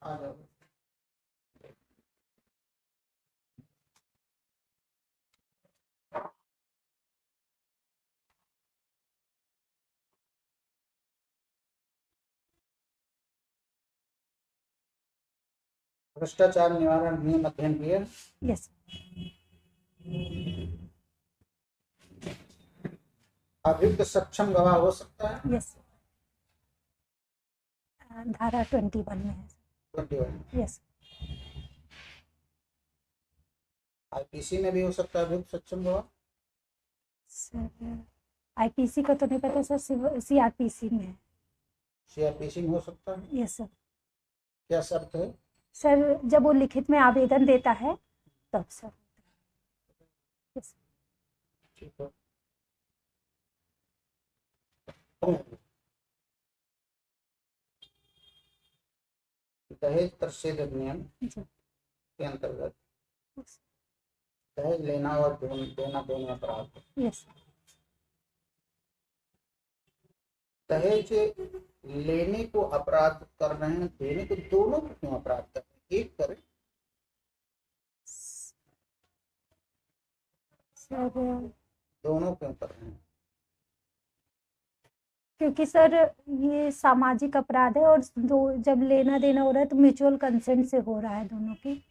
आ जाओ। भ्रष्टाचार निवारण नियम अध्ययन किए? यस। अभियुक्त सक्षम गवाह हो सकता है? यस। धारा 21 में है। 21। यस। आईपीसी में भी हो सकता है अभियुक्त सक्षम गवाह? सर आईपीसी का तो नहीं पता सर, सीआरपीसी में है। सीआरपीसी में हो सकता है? Yes sir. क्या शर्त है? सर जब वो लिखित में आवेदन देता है तब सर। यस। ठीक है। दहेज प्रतिषेध अधिनियम जी। के अंतर्गत यस। दहेज लेना और देना दोनों अपराध। यस। दहेज लेने को अपराध कर रहे हैं, देने को दोनों को क्यों अपराध कर रहे हैं? एक करें सर दोनों क्यों कर रहे हैं? क्योंकि सर ये सामाजिक अपराध है और दो जब लेना देना हो रहा है तो म्यूचुअल कंसेंट से हो रहा है दोनों की,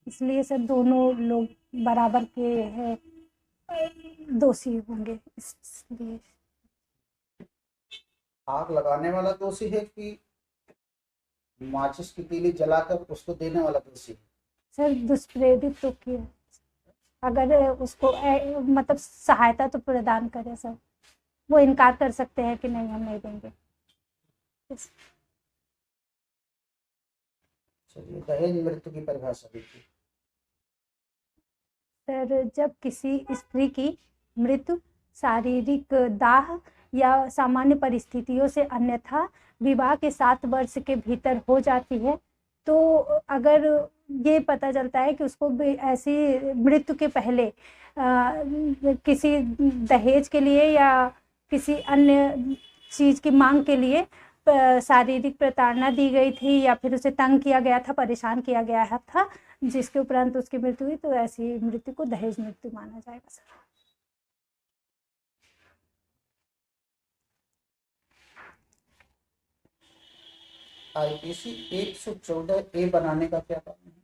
इसलिए सर दोनों लोग बराबर के हैं, दोषी होंगे इसलिए। आग लगाने वाला दोषी है कि माचिस की तीली जलाकर उसको देने वाला दोषी है? सर दुष्प्रेरित तो किया, अगर उसको मतलब सहायता तो प्रदान करे सर, वो इनकार कर सकते हैं कि नहीं हम नहीं देंगे। चलिए दहेज मृत्यु की परिभाषा देखिए। सर जब किसी स्त्री की मृत्यु शारीरिक दाह या सामान्य परिस्थितियों से अन्यथा विवाह के 7 वर्ष के भीतर हो जाती है, तो अगर ये पता चलता है कि उसको ऐसी मृत्यु के पहले किसी दहेज के लिए या किसी अन्य चीज की मांग के लिए शारीरिक प्रताड़ना दी गई थी या फिर उसे तंग किया गया था, परेशान किया गया था, जिसके उपरांत उसकी मृत्यु हुई, तो ऐसी मृत्यु को दहेज मृत्यु माना जाएगा सर। आईपीसी 114A बनाने का क्या कारण है?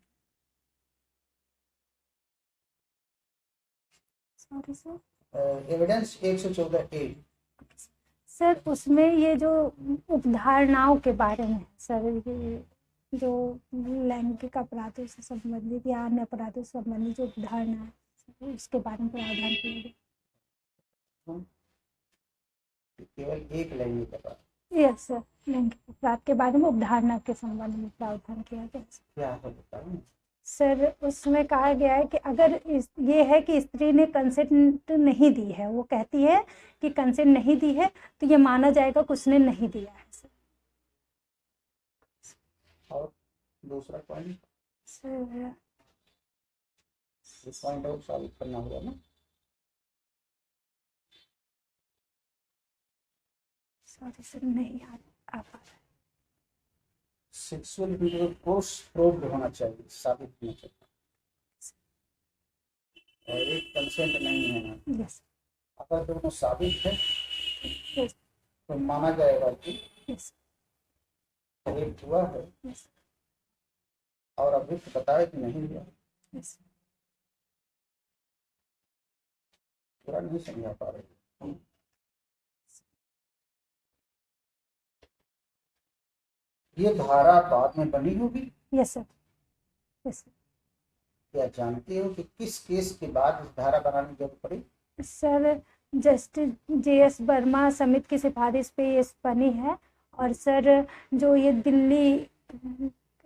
Sorry sir. Evidence 114A। Sir उसमें ये जो उपधारणाओं के बारे में सर, ये जो लैंगिक अपराधों से संबंधित या अन्य अपराधों से संबंधित जो उपधारणा है उसके बारे में प्रावधान किया गया। केवल एक लैंगिक अपराध? यस सर, लैंगिक अपराध के बारे में उपधारणा के संबंध में प्रावधान किया गया। क्या है बताओ? सर उसमें कहा गया है कि अगर ये है कि स्त्री ने कंसेंट नहीं दी है, वो कहती है कि कंसेंट नहीं दी है, तो ये माना जाएगा कि उसने नहीं दिया है सर। और दूसरा पॉइंट सर इस पॉइंट और साबित करना होगा ना? सॉरी सर, नहीं आ पा रहा है। सेक्सुअल इंटरकोर्स प्रूव्ड होना चाहिए, साबित होना चाहिए, और एक कंसेंट नहीं है ना। यस। अगर दोनों साबित है यस। तो माना जाएगा कि यस। रेप हुआ है। यस। और अभियुक्त बताए कि नहीं हुआ। यस। पूरा नहीं समझा पा रहे। ये धारा बाद में बनी होगी? Yes sir. यस क्या जानते हो कि किस केस के बाद इस धारा बनाने की जरूरत पड़ी? सर, जस्टिस JS वर्मा समिति की सिफारिश पे ये बनी है, और सर जो ये दिल्ली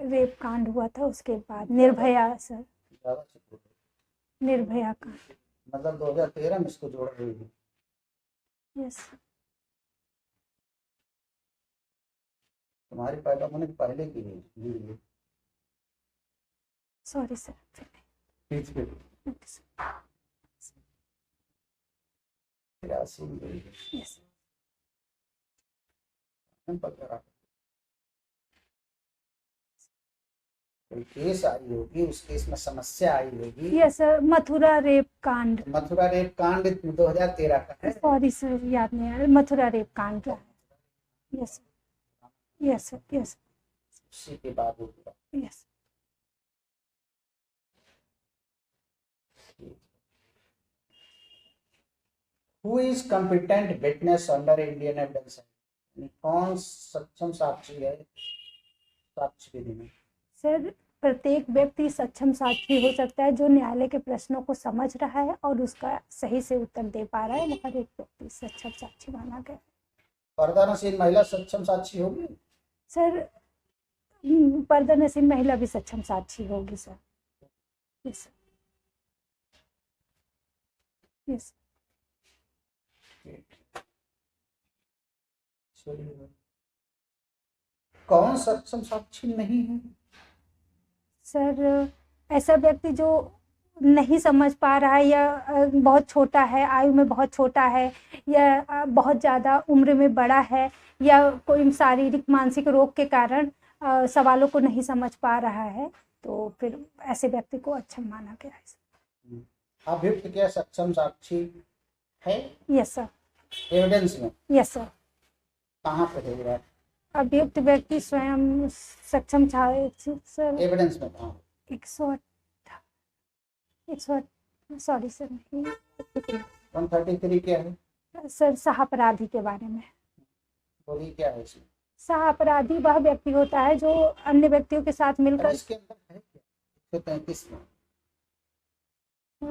रेप कांड हुआ था उसके बाद निर्भया सर, निर्भया कांड। मतलब 2013 में इसको जोड़ रही है। यस। तुम्हारी पैदा होने के पहले की है। Sorry sir. ठीक है। यस। पकड़ा कोई केस आई होगी, उस केस में समस्या आई होगी। यस सर, मथुरा रेप कांड। मथुरा रेप कांड 2013 का है। सॉरी सर, याद नहीं आ रहा, मथुरा रेप कांड का है। यस यस यस उसी के बाद होगा। Yes. Who is competent witness under Indian Evidence Act? कौन सक्षम साक्षी है साक्ष्य विधि में? सर, प्रत्येक व्यक्ति सक्षम साक्षी हो सकता है जो न्यायालय के प्रश्नों को समझ रहा है और उसका सही से उत्तर दे पा रहा है, वो हर एक व्यक्ति सक्षम साक्षी माना गया है। पर्दानसीन महिला सक्षम साक्षी होगी? सर, पर्दानसीन महिला भी सक्षम साक्षी होगी सर। Yes yes. कौन सक्षम साक्षी नहीं है? सर, ऐसा व्यक्ति जो नहीं समझ पा रहा है या बहुत छोटा है, आयु में बहुत छोटा है, या बहुत ज़्यादा उम्र में बड़ा है, या कोई शारीरिक मानसिक रोग के कारण सवालों को नहीं समझ पा रहा है, तो फिर ऐसे व्यक्ति को अच्छा माना गया है। अभियुक्त क्या सक्षम साक्षी है? Yes sir. एविडेंस में? Yes sir. कहाँ पे है? अभियुक्त व्यक्ति स्वयं सक्षम सर। एविडेंस में कहाँ? 108 सॉरी सर, 133 क्या है सर? सहअपराधी के बारे में। बोलिए क्या है इसमें? सहअपराधी वह व्यक्ति होता है जो अन्य व्यक्तियों के साथ मिलकर। इसके अंदर है क्या 133 में?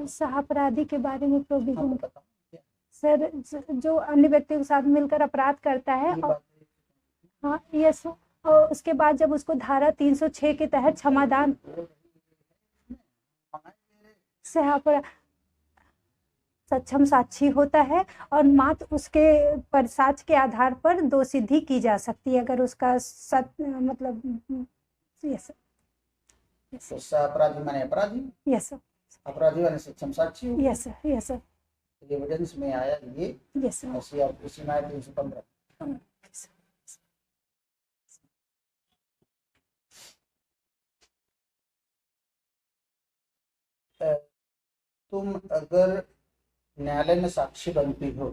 सहअपराधी के बारे में प्रोविजन बताओ सर, जो अन्य व्यक्तियों के साथ मिलकर अपराध करता है और हाँ यस, और उसके बाद जब उसको धारा 306 के तहत क्षमादान सक्षम साक्षी होता है और मात्र उसके परसाक्ष्य के आधार पर दोषसिद्धि की जा सकती है अगर उसका मतलब यस यस। अपराधी माने अपराधी? यस अपराधी वाले सक्षम साक्षी? यस यस एविडेंस में आया ये? यस उसी में 315। तुम अगर न्यायालय में साक्षी बनती हो,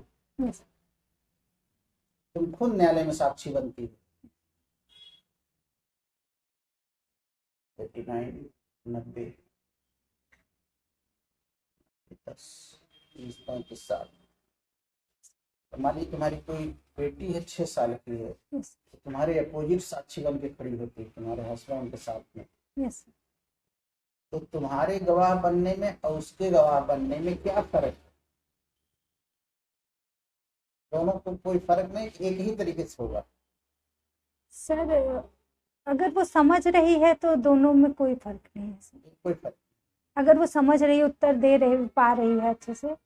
तुम खुद न्यायालय में साक्षी बनती हो, 89, 90, 10, 20, 35 साल। तुम्हारी कोई बेटी है 6 साल की है, तो तुम्हारे अपोजिट साक्षी बन के खड़ी होती है तुम्हारे हस्बैंड के साथ में। यस। तो तुम्हारे गवाह बनने में और उसके गवाह बनने में क्या फर्क है? दोनों को कोई फर्क नहीं, एक ही तरीके से होगा। सर, अगर वो समझ रही है तो दोनों में कोई फर्क नहीं है सर। कोई फर्क? अगर वो समझ रही, उत्तर दे रही, पा रही है अच्छे से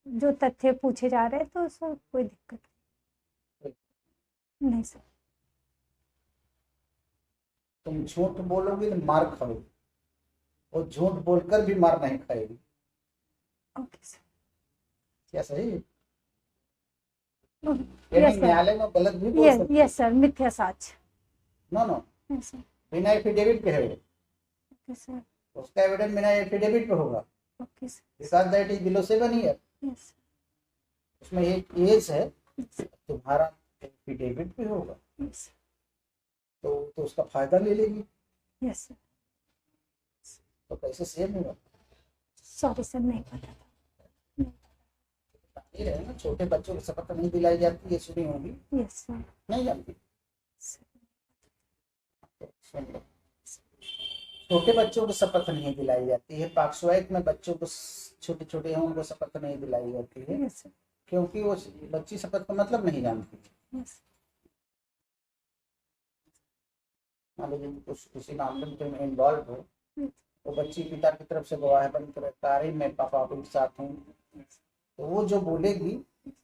जो तथ्य पूछे जा रहे हैं, तो सर कोई दिक्कत नहीं सर। तुम झूठ बोलोगे तो मार खाओगे, और झूठ बोलकर भी मार नहीं खाएगी। Okay sir. क्या सही? यस न्यायालय में गलत भी बोल सकते? यस सर, मिथ्या साक्ष्य। No yes sir. बिना एफिडेविट पे है वो। Okay sir. उसका एविडेंस बिना एफिडेविट पे होगा। Okay sir. Because that is below 7 year. Yes. उसमें एक एज है, तुम्हारा एफिडेविट पे होगा। यस। तो उसका फायदा ले लेगी। Yes sir. तो कैसे सेम होगा? सॉरी सर, नहीं पता था। ये रहे ना, छोटे बच्चों को शपथ नहीं दिलाई जाती, ये सुनी होगी? Yes sir. नहीं जानती? छोटे बच्चों को शपथ नहीं दिलाई जाती है। पॉक्सो एक्ट में बच्चों को, छोटे छोटे हैं उनको शपथ नहीं दिलाई जाती है। Yes sir. क्योंकि वो बच्ची शपथ का मतलब नहीं जानती। यस। मान लीजिए किसी मामले में तुम इन्वॉल्व हो, तो बच्ची पिता की तरफ से गवाह बनकर तारी मैं पापा के साथ हूँ, तो वो जो बोलेगी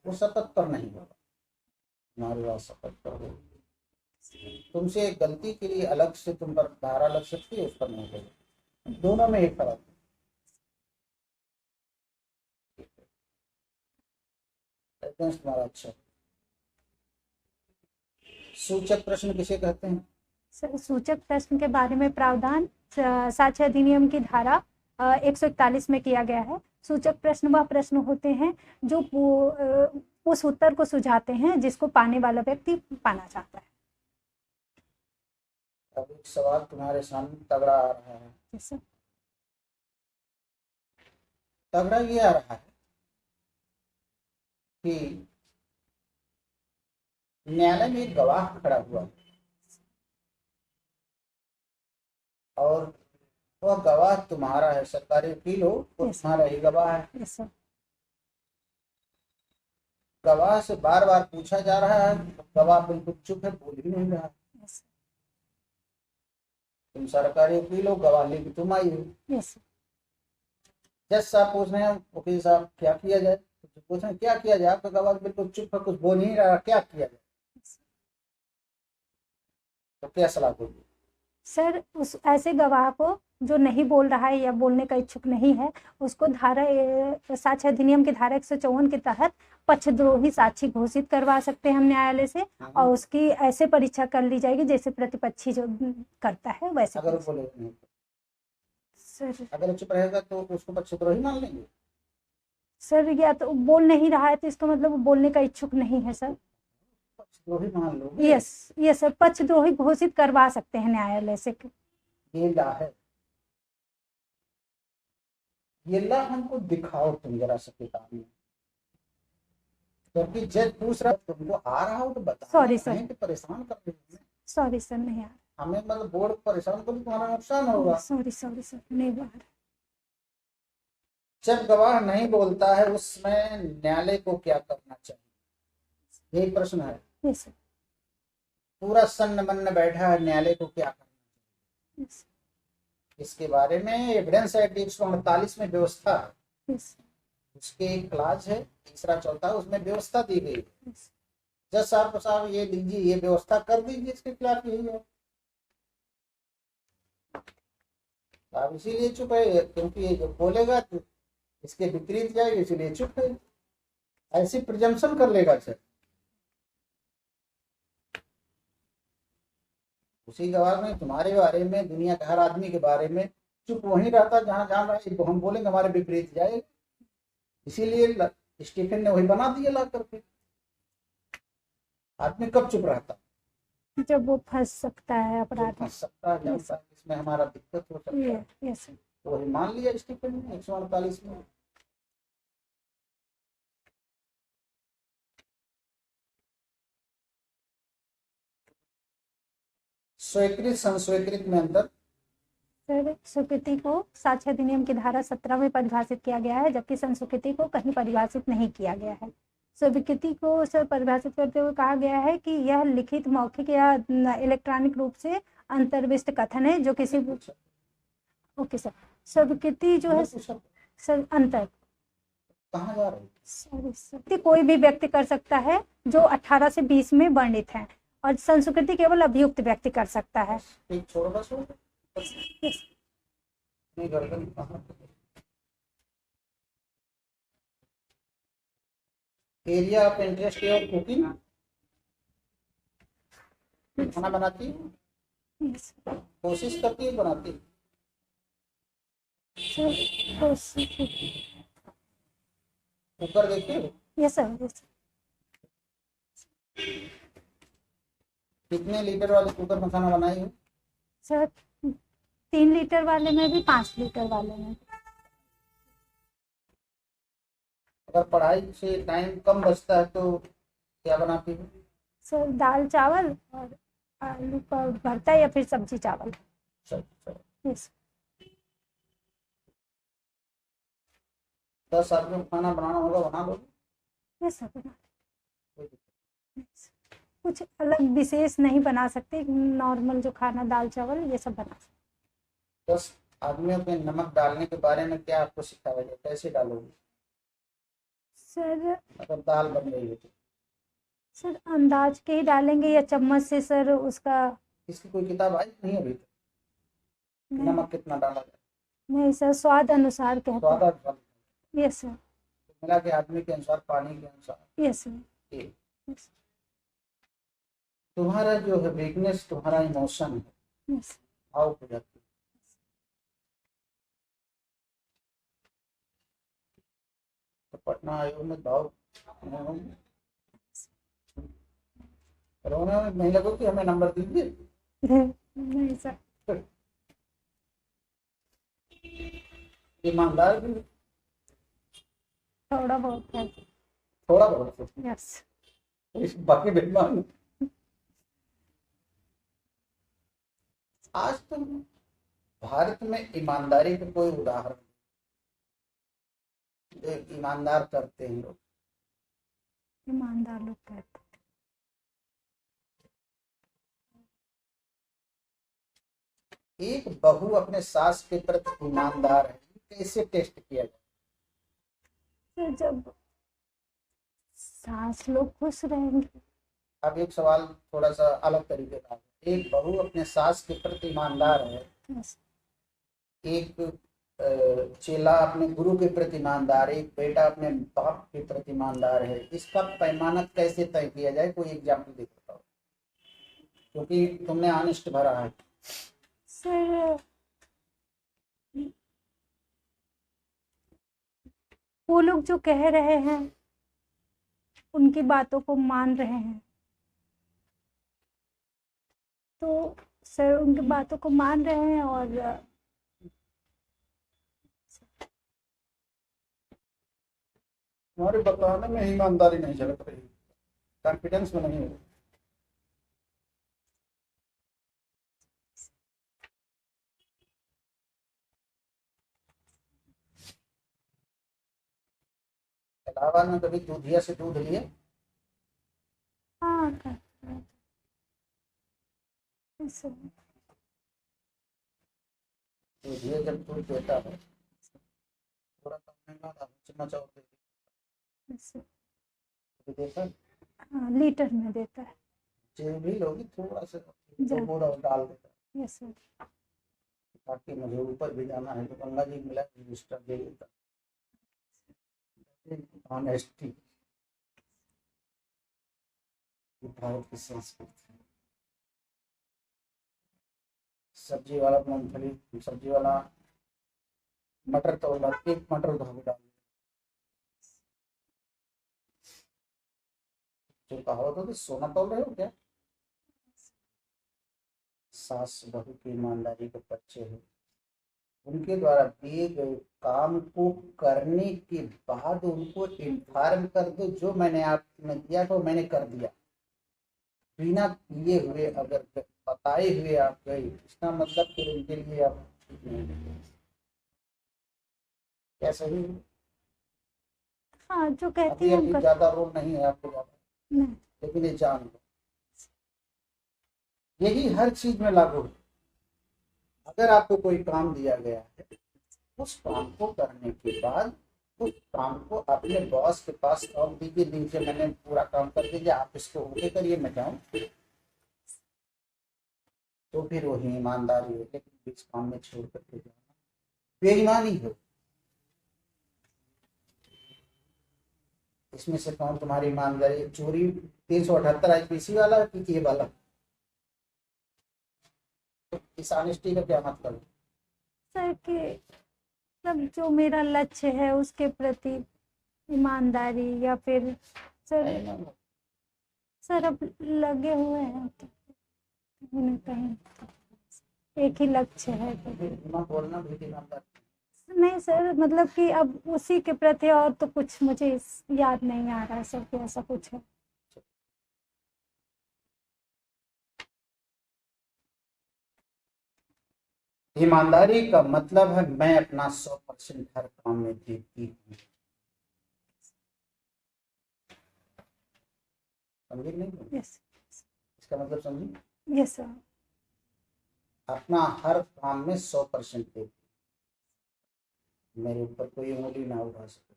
वो शपथ पर नहीं होगा, हमारे पास शपथ पर होगी। तुमसे एक गलती के लिए अलग से तुम पर धारा लग सकती है, उस पर नहीं होगी। दोनों में एक फर्क है। तुम्हारा अच्छा। सूचक प्रश्न किसे कहते हैं? सूचक प्रश्न के बारे में प्रावधान साक्ष्य अधिनियम की धारा 141 में किया गया है। सूचक प्रश्न वह प्रश्न होते हैं जो उस उत्तर को सुझाते हैं जिसको पाने वाला व्यक्ति पाना चाहता है। अब एक सवाल तुम्हारे सामने तगड़ा आ रहा है। जैसे तगड़ा ये आ रहा है कि न्यायालय में एक गवाह खड़ा हुआ है और वह गवाह तुम्हारा है, सरकारी वकील हो वो Yes. तुम्हारा ही गवाह है। Yes sir. गवाह से बार बार पूछा जा रहा है, गवाह बिल्कुल चुप है, बोल ही नहीं रहा। यस तुम सरकारी वकील हो, गवाह लेके तुम आई हो। यस जज साहब पूछ रहे हैं वकील साहब क्या किया जाए, तो पूछ रहे हैं क्या किया जाए, आपका गवाह बिल्कुल चुप है, कुछ बोल नहीं रहा, क्या किया जाए, तो क्या सलाह दोगे? सर, उस ऐसे गवाह को जो नहीं बोल रहा है या बोलने का इच्छुक नहीं है, उसको साक्ष्य अधिनियम की धारा 154 के तहत पक्षद्रोही साक्षी घोषित करवा सकते हैं हम न्यायालय से, और उसकी ऐसे परीक्षा कर ली जाएगी जैसे प्रतिपक्षी जो करता है वैसे। अगर बोले नहीं, सर अगर चुप रहेगा तो उसको पक्षद्रोही मान लेंगे? सर, या तो बोल नहीं रहा है तो इसका मतलब वो बोलने का इच्छुक नहीं है सर। पक्षद्रोही मान लोगे? यस यस सर, पक्षद्रोही घोषित करवा सकते हैं न्यायालय से। ये ला है, ये ला हमको दिखाओ तुम जरा सा किताब में, क्योंकि जज पूछ रहा है, तुमको आ रहा हो तो बता। सॉरी सर, परेशान कर रहे हो सॉरी सर, नहीं आ हमें, मतलब बोर्ड परेशान करो, तुम्हारा नुकसान होगा। रहा। सॉरी सॉरी सर, नहीं आ रहा। जब गवाह नहीं बोलता है उसमें न्यायालय को क्या करना चाहिए, यही प्रश्न है। Yes sir. पूरा सन्न मन बैठा है, न्यायालय को क्या करना चाहिए, यस इसके बारे में एविडेंस एक्ट 148 में व्यवस्था है। यस उसके एक क्लास है, तीसरा चौथा, उसमें व्यवस्था दी गई है। यस जज साहब ये लीजिए, ये व्यवस्था कर दीजिए, इसके खिलाफ यही है। आप इसीलिए चुप है, क्योंकि ये जो बोलेगा तो इसके विपरीत जाएगा, इसीलिए चुप है। ऐसी प्रिजम्पशन कर लेगा सर। उसी गवाह में तुम्हारे बारे में, दुनिया के हर आदमी के बारे में चुप वहीं रहता जहां जान रहा है, हम बोलेंगे हमारे विपरीत जाएगा। इसीलिए स्टीफन ने वही बना दिया ला करके। आदमी कब चुप रहता? जब वो फंस सकता है अपराध में। फंस सकता है, जानता है इसमें हमारा दिक्कत हो सकता है, यस सर। तो वही मान लिया स्टीफन ने 148 में। स्वीकृत संस्वीकृत में अंतर? सर, स्वीकृति को साक्ष्य अधिनियम की धारा 17 में परिभाषित किया गया है, जबकि संस्वीकृति को कहीं परिभाषित नहीं किया गया है। स्वीकृति को सर परिभाषित करते हुए कहा गया है कि यह लिखित, मौखिक या इलेक्ट्रॉनिक रूप से अंतर्विष्ट कथन है जो किसी। Okay sir. स्वीकृति जो है सर अंतर। कहाँ जा रहे हो? सॉरी सर, कोई भी व्यक्ति कर सकता है जो 18 से 20 में वर्णित है, और संस्कृति केवल अभियुक्त व्यक्ति कर सकता है। एक छोड़ो बस वो। नहीं गर्दन कहाँ? एरिया ऑफ इंटरेस्ट और कुकिंग खाना बनाती है, Yes, कोशिश करती है, बनाती है। sir. कुकर देखते हो? Yes, sir. Yes, sir. कितने लीटर वाले कुकर में खाना बनाई हो? सर 3 लीटर वाले में भी, 5 लीटर वाले में। अगर पढ़ाई से टाइम कम बचता है तो क्या बनाती हो? सर दाल चावल और आलू का भरता या फिर सब्जी चावल। चल चल। यस 10 आदमी को खाना बनाना होगा, बना लो। यस सर, बना। Yes. कुछ अलग विशेष नहीं बना सकते, नॉर्मल जो खाना दाल चावल ये सब बना सकते। 10 आदमियों में नमक डालने के बारे में क्या आपको सिखाया जाए, कैसे डालोगे? सर अगर दाल बन रही है तो सर अंदाज के ही डालेंगे या चम्मच से सर उसका। इसकी कोई किताब आई नहीं अभी तक? नमक कितना डाला जाए? नहीं सर, स्वाद अनुसार कहते स्वाद हैं। अनुसार, यस सर। मिला के आदमी के अनुसार, पानी के अनुसार। Yes sir. ठीक। यस तुम्हारा जो है वीकनेस तुम्हारा इमोशन है, यस भाव हो जाती है। तो पटना आयोग में भाव रोने में नहीं लगो कि हमें नंबर दीजिए। नहीं सर, ईमानदार भी थोड़ा बहुत है। थोड़ा बहुत, यस बाकी बेईमान। आज तुम भारत में ईमानदारी का कोई उदाहरण जो ईमानदार करते हैं लोग, ईमानदार लोग कहते एक बहू अपने सास के प्रति ईमानदार है, कैसे टेस्ट किया जाए? हैं, तो जब सास लोग खुश रहेंगे। अब एक सवाल थोड़ा सा अलग तरीके का है। एक बहू अपने सास के प्रति ईमानदार है, यस एक चेला अपने गुरु के प्रति ईमानदार है, एक बेटा अपने बाप के प्रति ईमानदार है, इसका पैमाना कैसे तय किया जाए? कोई एग्जाम्पल दे सकता हो? क्योंकि तुमने ऑनेस्ट भरा है। सर, वो लोग जो कह रहे हैं उनकी बातों को मान रहे हैं, तो सर उनकी बातों को मान रहे हैं और तुम्हारे बताने में ईमानदारी नहीं झलक रही, कॉन्फिडेंस में नहीं है। इलाहाबाद में कभी दूधिया से दूध लिए? हाँ कर सर, दूधिया जब दूध देता है थोड़ा कम महंगा था, चम्मच और दे सर, देता है, हाँ लीटर में देता है। जो भी लोगी थोड़ा सा जा- पूरा डाल देता है, यस सर, ताकि मुझे ऊपर भी जाना है तो गंगा जी मिला रजिस्टर दे देता। ऑनेस्टी भारत की संस्कृति। सब्जी वाला मूंगफली, सब्जी वाला मटर तोड़, एक मटर उठा के डाल, जो कहावत होती सोना तोड़ रहे हो क्या? सास बहू की ईमानदारी के बच्चे हैं, उनके द्वारा दिए गए काम को करने के बाद उनको इन्फॉर्म कर दो, जो मैंने आपने दिया तो मैंने कर दिया, बिना किए हुए अगर बताए हुए आप गए, इसका मतलब फिर उनके लिए आप ठीक नहीं है। क्या सही है? हाँ जो कहती अभी है अभी उनका ज्यादा रोल नहीं है आपको ज्यादा, नहीं। लेकिन ये जान लो, यही हर चीज में लागू है। अगर आपको कोई काम दिया गया है, उस काम को करने के बाद उस काम को अपने बॉस के पास सौंप दीजिए, नीचे मैंने पूरा काम कर दीजिए, आप इसको ओके करिए, मैं जाऊं, तो फिर वही ईमानदारी है। लेकिन इस काम में छोड़ करके जाना बेईमानी है। इसमें से कौन तुम्हारी ईमानदारी? चोरी 378 आईपीसी वाला कि ये वाला? तो इस ऑनेस्टी का क्या मतलब? सर कि मतलब जो मेरा लक्ष्य है उसके प्रति ईमानदारी, या फिर सर अब लगे हुए हैं तो कहीं ना कहीं एक ही लक्ष्य है तो। बोलना भी ईमानदार नहीं सर, मतलब कि अब उसी के प्रति और तो कुछ मुझे याद नहीं आ रहा है सर कि ऐसा कुछ है। ईमानदारी का मतलब है मैं अपना 100% हर काम में देती हूँ। समझे नहीं? यस इसका मतलब समझी? यस सर, अपना हर काम में 100% देती, मेरे ऊपर कोई उंगली ना उठा सके।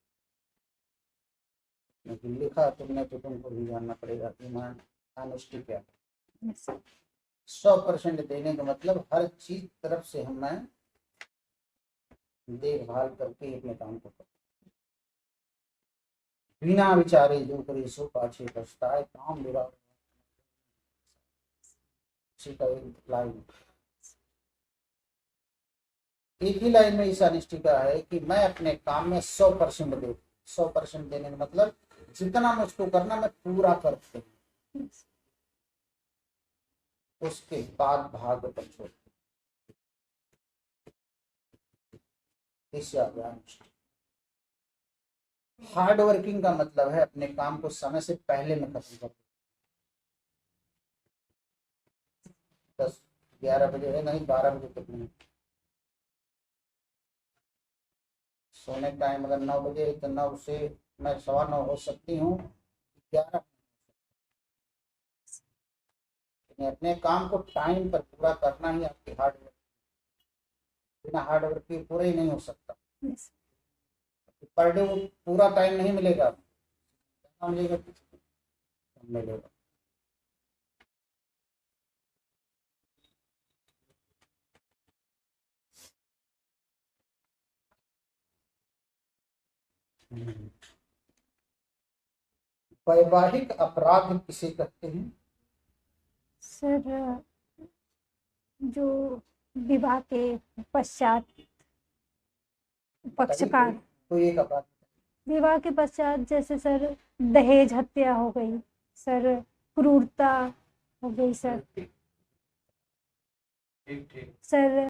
लेकिन लिखा तुमने तो तुमको भी जानना पड़ेगा ईमान ऑनेस्टी क्या है। यस 100% देने का मतलब हर चीज तरफ से हमें देखभाल करके अपने काम को करते, बिना विचारे जो करे सो पाछे पछताए, काम बिगाड़ उसी का एक ही लाइन में इस अनिष्टि का है कि मैं अपने काम में 100% दे, 100% देने का मतलब जितना मुझको करना मैं पूरा करते हूँ, उसके बाद भाग पर छोड़। हार्ड वर्किंग का मतलब है अपने काम को समय से पहले में खत्म कर, 10-11 बजे है नहीं 12 बजे तक नहीं। सोने का टाइम अगर 9 बजे तो 9 से मैं 9:15 हो सकती हूँ 11। अपने काम को टाइम पर पूरा करना ही आपकी हार्ड वर्क, बिना हार्ड वर्क के पूरा ही नहीं हो सकता। पर डे वो पूरा टाइम नहीं मिलेगा, मिलेगा मिलेगा। वैवाहिक अपराध किसे कहते हैं? सर जो विवाह के पश्चात पक्षकार, कोई एक अपराध, विवाह के पश्चात जैसे सर दहेज हत्या हो गई, सर क्रूरता हो गई, सर ठीक सर